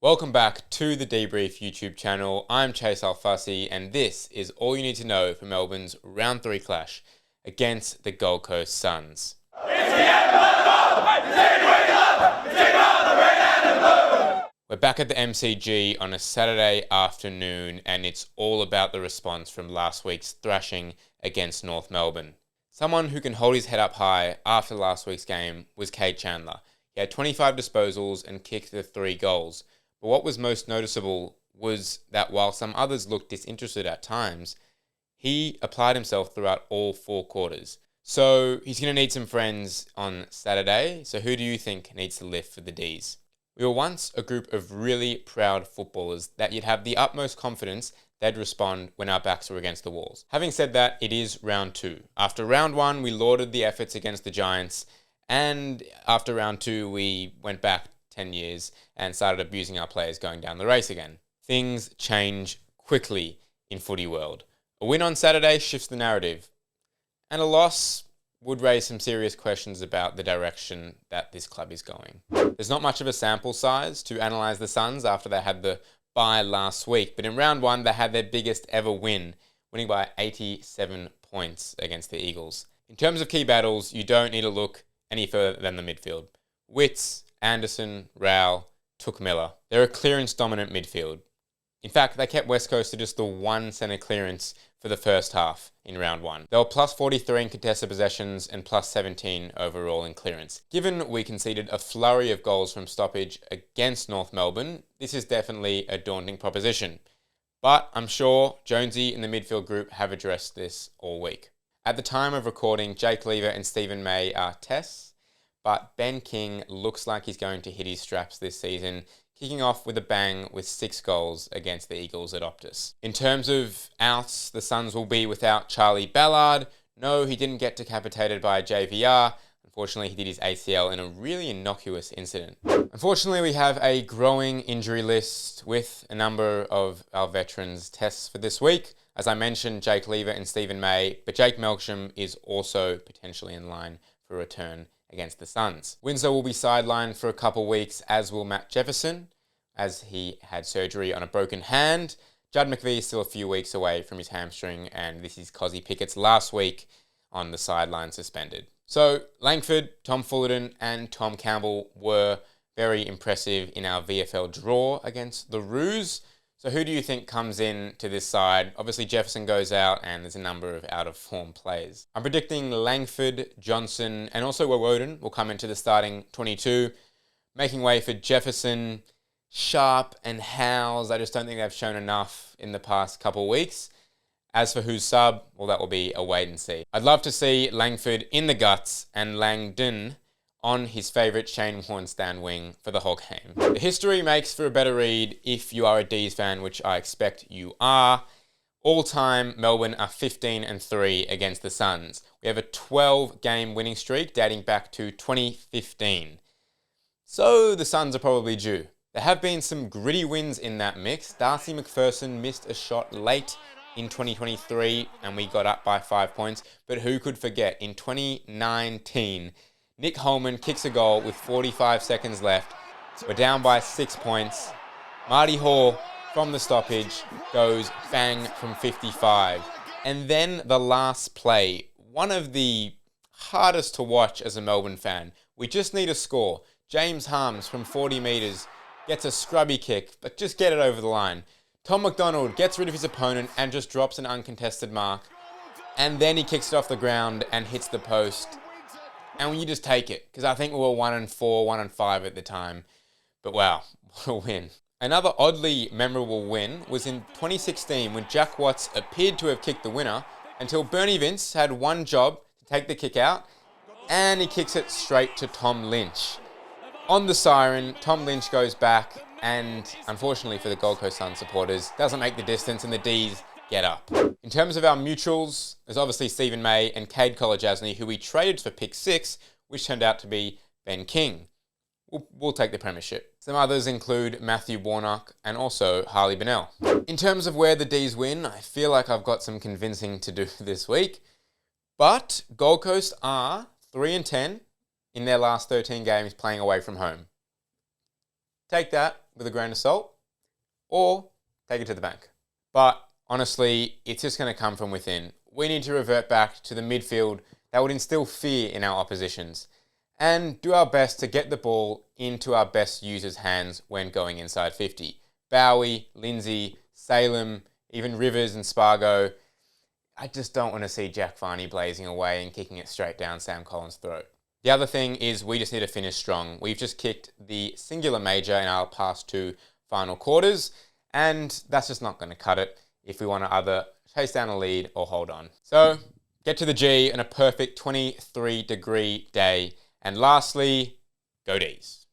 Welcome back to the DeeBrief YouTube channel. I'm Chase Alfasi, and this is all you need to know for Melbourne's round 3 clash against the Gold Coast Suns. We're back at the MCG on a Saturday afternoon, and it's all about the response from last week's thrashing against North Melbourne. Someone who can hold his head up high after last week's game was Cade Chandler. He had 25 disposals and kicked the 3 goals. But what was most noticeable was that while some others looked disinterested at times, he applied himself throughout all 4 quarters. So he's going to need some friends on Saturday. So who do you think needs to lift for the Dees? We were once a group of really proud footballers that you'd have the utmost confidence they'd respond when our backs were against the walls. Having said that, it is round 2. After round 1, we lauded the efforts against the Giants, and after round 2, we went back 10 years and started abusing our players going down the race again. Things change quickly in footy world. A win on Saturday shifts the narrative, and a loss would raise some serious questions about the direction that this club is going. There's not much of a sample size to analyse the Suns after they had the bye last week, but in round 1 they had their biggest ever win, winning by 87 points against the Eagles. In terms of key battles, you don't need to look any further than the midfield. Witts, Anderson, Rao, Took Miller. They're a clearance-dominant midfield. In fact, they kept West Coast to just the 1 centre clearance for the first half in round 1. They were plus 43 in contested possessions and plus 17 overall in clearance. Given we conceded a flurry of goals from stoppage against North Melbourne, this is definitely a daunting proposition. But I'm sure Jonesy and the midfield group have addressed this all week. At the time of recording, Jake Lever and Stephen May are tests, but Ben King looks like he's going to hit his straps this season, kicking off with a bang with 6 goals against the Eagles at Optus. In terms of outs, the Suns will be without Charlie Ballard. No, he didn't get decapitated by a JVR. Unfortunately, he did his ACL in a really innocuous incident. Unfortunately, we have a growing injury list with a number of our veterans tests for this week. As I mentioned, Jake Lever and Stephen May, but Jake Melksham is also potentially in line for a return against the Suns. Windsor will be sidelined for a couple weeks, as will Matt Jefferson, as he had surgery on a broken hand. Judd McVie is still a few weeks away from his hamstring, and this is Cozzy Pickett's last week on the sideline suspended. So Langford, Tom Fullerton and Tom Campbell were very impressive in our VFL draw against the Roos. So who do you think comes in to this side? Obviously Jefferson goes out and there's a number of out-of-form players. I'm predicting Langford, Johnson and also Woden will come into the starting 22, making way for Jefferson, Sharp and Howes. I just don't think they've shown enough in the past couple of weeks. As for who's sub, well, that will be a wait and see. I'd love to see Langford in the guts and Langdon on his favourite Shane Warne stand wing for the whole game. The history makes for a better read if you are a Dees fan, which I expect you are. All time, Melbourne are 15-3 against the Suns. We have a 12-game winning streak dating back to 2015. So the Suns are probably due. There have been some gritty wins in that mix. Darcy McPherson missed a shot late in 2023 and we got up by 5 points. But who could forget, in 2019, Nick Holman kicks a goal with 45 seconds left. We're down by 6 points. Marty Hall, from the stoppage, goes bang from 55. And then the last play, one of the hardest to watch as a Melbourne fan. We just need a score. James Harms from 40 metres gets a scrubby kick, but just get it over the line. Tom McDonald gets rid of his opponent and just drops an uncontested mark. And then he kicks it off the ground and hits the post. And you just take it, because I think we were 1-4, 1-5 at the time. But wow, what a win. Another oddly memorable win was in 2016 when Jack Watts appeared to have kicked the winner until Bernie Vince had one job to take the kick out, and he kicks it straight to Tom Lynch. On the siren, Tom Lynch goes back, and unfortunately for the Gold Coast Suns supporters, doesn't make the distance, and the Dees get up. In terms of our mutuals, there's obviously Stephen May and Cade Colajasny, who we traded for pick 6, which turned out to be Ben King. We'll take the premiership. Some others include Matthew Warnock and also Harley Bennell. In terms of where the Dees win, I feel like I've got some convincing to do this week. But Gold Coast are 3-10 in their last 13 games playing away from home. Take that with a grain of salt, or take it to the bank. But honestly, it's just going to come from within. We need to revert back to the midfield that would instill fear in our oppositions and do our best to get the ball into our best users' hands when going inside 50. Bowie, Lindsay, Salem, even Rivers and Spargo. I just don't want to see Jack Varney blazing away and kicking it straight down Sam Collins' throat. The other thing is we just need to finish strong. We've just kicked the singular major in our past 2 final quarters, and that's just not going to cut it if we want to either chase down a lead or hold on. So, get to the G on a perfect 23-degree day. And lastly, go Dees.